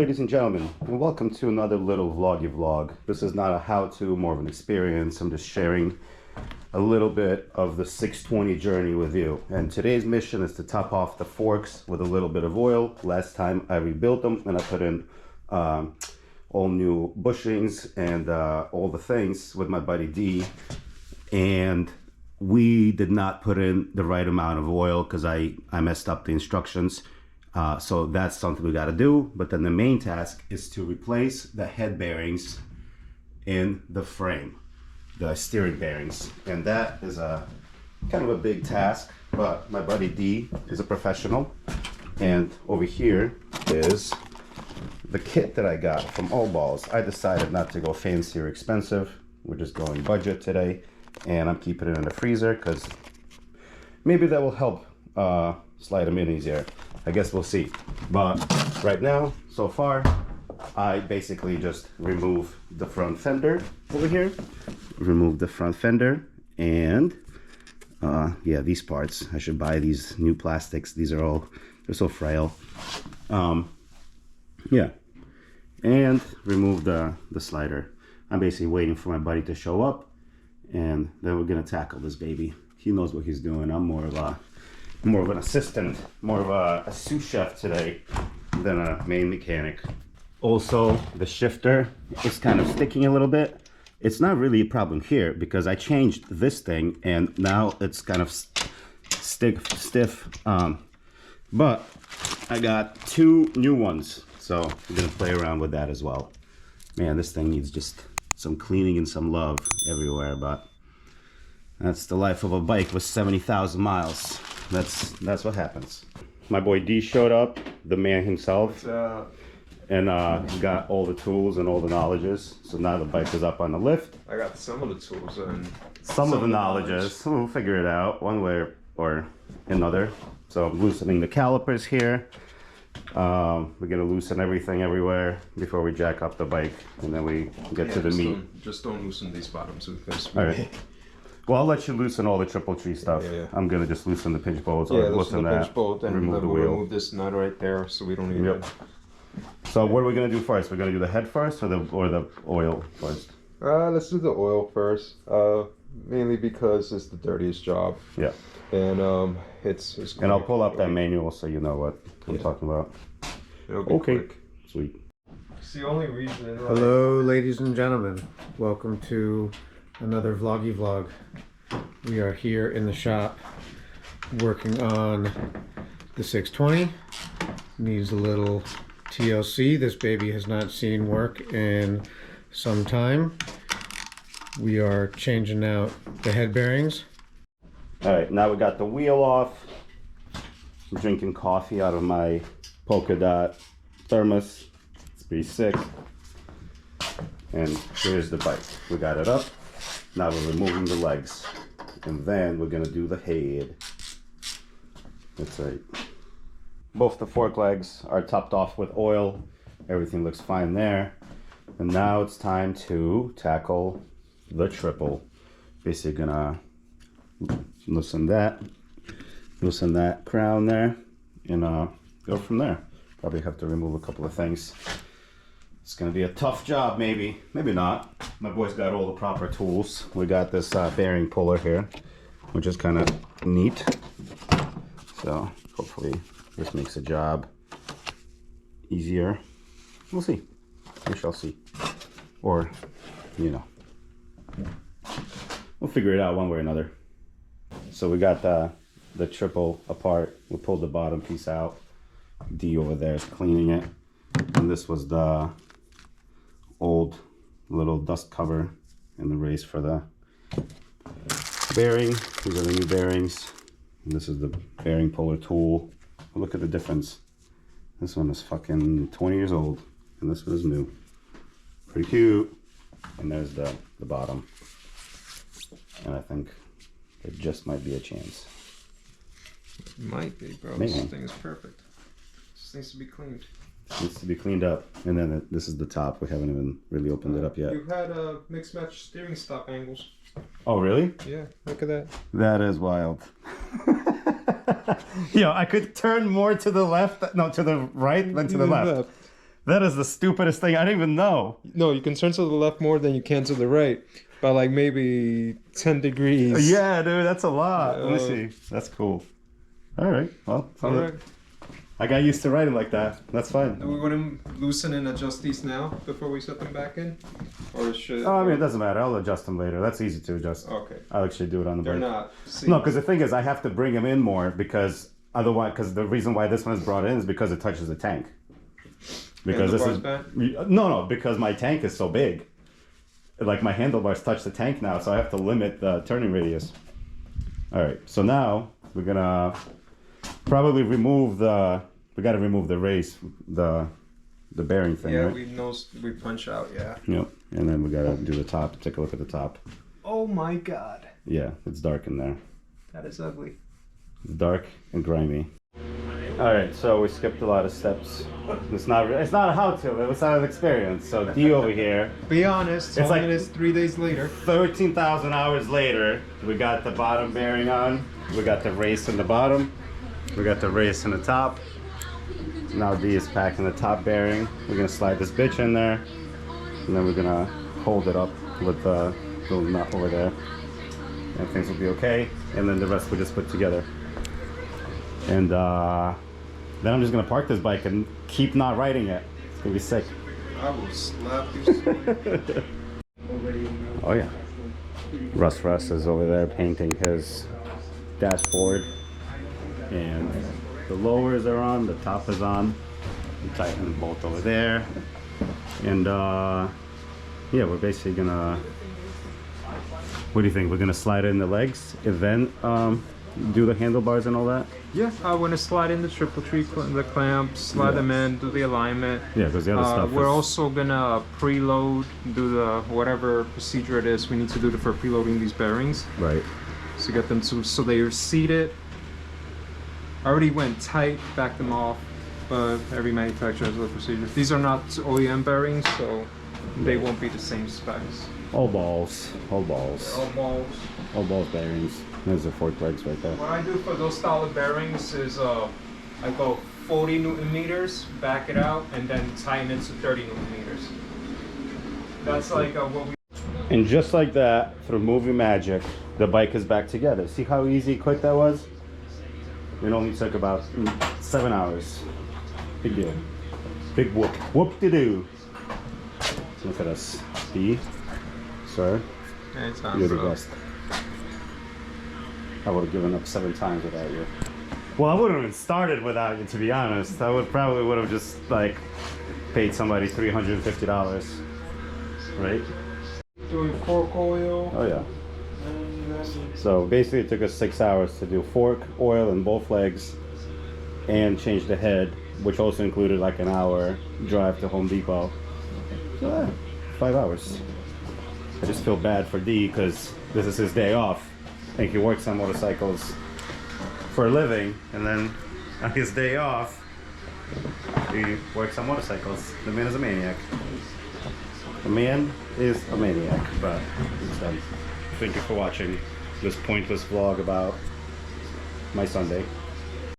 ladies and gentlemen, and welcome to another little vloggy vlog. This is not a how-to, more of an experience. I'm just sharing a little bit of the 620 journey with you. And today's mission is to top off the forks with a little bit of oil. Last time I rebuilt them and I put in all new bushings and all the things with my buddy D. And we did not put in the right amount of oil because I messed up the instructions. So that's something we got to do. But then the main task is to replace the head bearings in the frame, the steering bearings. And that is a kind of a big task, but my buddy D is a professional. And over here is the kit that I got from All Balls. I decided not to go fancy or expensive. We're just going budget today. And I'm keeping it in the freezer because maybe that will help slide them in easier. I guess we'll see. But right now, so far, I basically just remove the front fender over here. Remove the front fender and yeah, these parts. I should buy these new plastics. These are all, they're so frail. Yeah, and remove the slider. I'm basically waiting for my buddy to show up, and then we're gonna tackle this baby. He knows what he's doing. I'm more of an assistant, more of a sous chef today than a main mechanic. Also, the shifter is kind of sticking a little bit. It's not really a problem here because I changed this thing and now it's kind of stiff. But I got two new ones, so I'm gonna play around with that as well. Man, this thing needs just some cleaning and some love everywhere, but that's the life of a bike with 70,000 miles. That's what happens. My boy D showed up, the man himself, and got all the tools and all the knowledges. So now the bike is up on the lift. I got some of the tools and some of the knowledges. So we'll figure it out one way or another. So I'm loosening the calipers here. We're gonna loosen everything everywhere before we jack up the bike, and then we get to the meat. Just don't loosen these bottoms because. All right. Well, I'll let you loosen all the triple tree stuff. Yeah. I'm gonna just loosen the pinch bolts. Yeah, loosen the pinch bolt, and remove the we'll wheel. remove this nut right there, so we don't need it. So what are we gonna do first? We're gonna do the head first, or the oil first? Let's do the oil first. Mainly because it's the dirtiest job. Yeah. And it's and I'll pull up that manual so you know what I'm talking about. It'll be okay. quick. Sweet. It's the only reason. Hello, ladies and gentlemen. Welcome to another vloggy vlog. We are here in the shop working on the 620. Needs a little TLC. This baby has not seen work in some time. We are changing out the head bearings. All right, now we got the wheel off. I'm drinking coffee out of my polka dot thermos. It's pretty sick. And here's the bike. We got it up. Now we're removing the legs. And then we're gonna do the head. That's right. Both the fork legs are topped off with oil. Everything looks fine there. And now it's time to tackle the triple. Basically gonna loosen that crown there, and go from there. Probably have to remove a couple of things. It's gonna be a tough job, maybe not. My boy's got all the proper tools. We got this bearing puller here, which is kind of neat. So hopefully this makes the job easier. We'll see. We shall see. Or, you know, we'll figure it out one way or another. So we got the triple apart. We pulled the bottom piece out. D over there is cleaning it. And this was the old little dust cover and the race for the bearing. These are the new bearings. And this is the bearing puller tool. Look at the difference. This one is fucking 20 years old. And this one is new. Pretty cute. And there's the bottom. And I think there just might be a chance. Might be, bro. Maybe. This thing is perfect. This needs to be cleaned. It needs to be cleaned up. And then this is the top. We haven't even really opened it up yet. You've had mixed match steering stop angles. Oh, really? Yeah, look at that. That is wild. Yo, I could turn more to the left, no, to the right than to the left. That is the stupidest thing. I didn't even know. No, you can turn to the left more than you can to the right. By like maybe 10 degrees. Yeah, dude, that's a lot. Let me see. That's cool. All right. Well, All right. I got used to writing like that. That's fine. Do we want to loosen and adjust these now before we set them back in? Or should... Oh, I mean, it doesn't matter. I'll adjust them later. That's easy to adjust. Okay. I'll actually do it on the They're bike. not. No, because the thing is, I have to bring them in more because otherwise, because the reason why this one is brought in is because it touches the tank. Because this is no, because my tank is so big. Like my handlebars touch the tank now, so I have to limit the turning radius. All right, so now we're gonna probably remove the. We got to remove the race, the bearing thing. Yeah, right? we punch out. Yeah. Yep, and then we gotta do the top. Take a look at the top. Oh my God. Yeah, it's dark in there. That is ugly. It's dark and grimy. All right, so we skipped a lot of steps. It's not a how-to. It was not an experience. So D over here. Be honest. It's like it's 3 days later. 13,000 hours later. We got the bottom bearing on. We got the race in the bottom. We got the race in the top. Now D is packing the top bearing. We're gonna slide this bitch in there, and then we're gonna hold it up with the little nut over there, and things will be okay. And then the rest we just put together. And then I'm just gonna park this bike and keep not riding it. It's gonna be sick. I will slap you. Oh yeah. Russ is over there painting his dashboard, and the lowers are on, the top is on. We tighten the bolt over there, and yeah, we're basically gonna. What do you think? We're gonna slide in the legs and then do the handlebars and all that. Yeah, I want to slide in the triple tree, the clamps, slide them in, do the alignment. Yeah, because the other stuff. We're also gonna preload, do the whatever procedure it is we need to do for preloading these bearings. Right. So get them so they are seated. I already went tight, backed them off, but every manufacturer has a procedure. These are not OEM bearings, so they won't be the same specs. All balls. All balls. All balls. All balls bearings. There's the fork legs right there. What I do for those style of bearings is I go 40 Newton meters, back it out, and then tighten it to 30 Newton meters. That's like what we... And just like that, through movie magic, the bike is back together. See how easy, quick that was? It only took about 7 hours. Big deal. Big whoop. Whoop-de-doo. Look at us. D, sir, you're the best. I would have given up 7 times without you. Well, I wouldn't have even started without you, to be honest. I would have just like paid somebody $350, right? Doing fork oil. Oh yeah. So basically it took us 6 hours to do fork, oil in both legs, and change the head, which also included like an hour drive to Home Depot. So yeah, 5 hours. I just feel bad for D because this is his day off. I think he works on motorcycles for a living, and then on his day off, he works on motorcycles. The man is a maniac. The man is a maniac, but it's done. Thank you for watching this pointless vlog about my Sunday.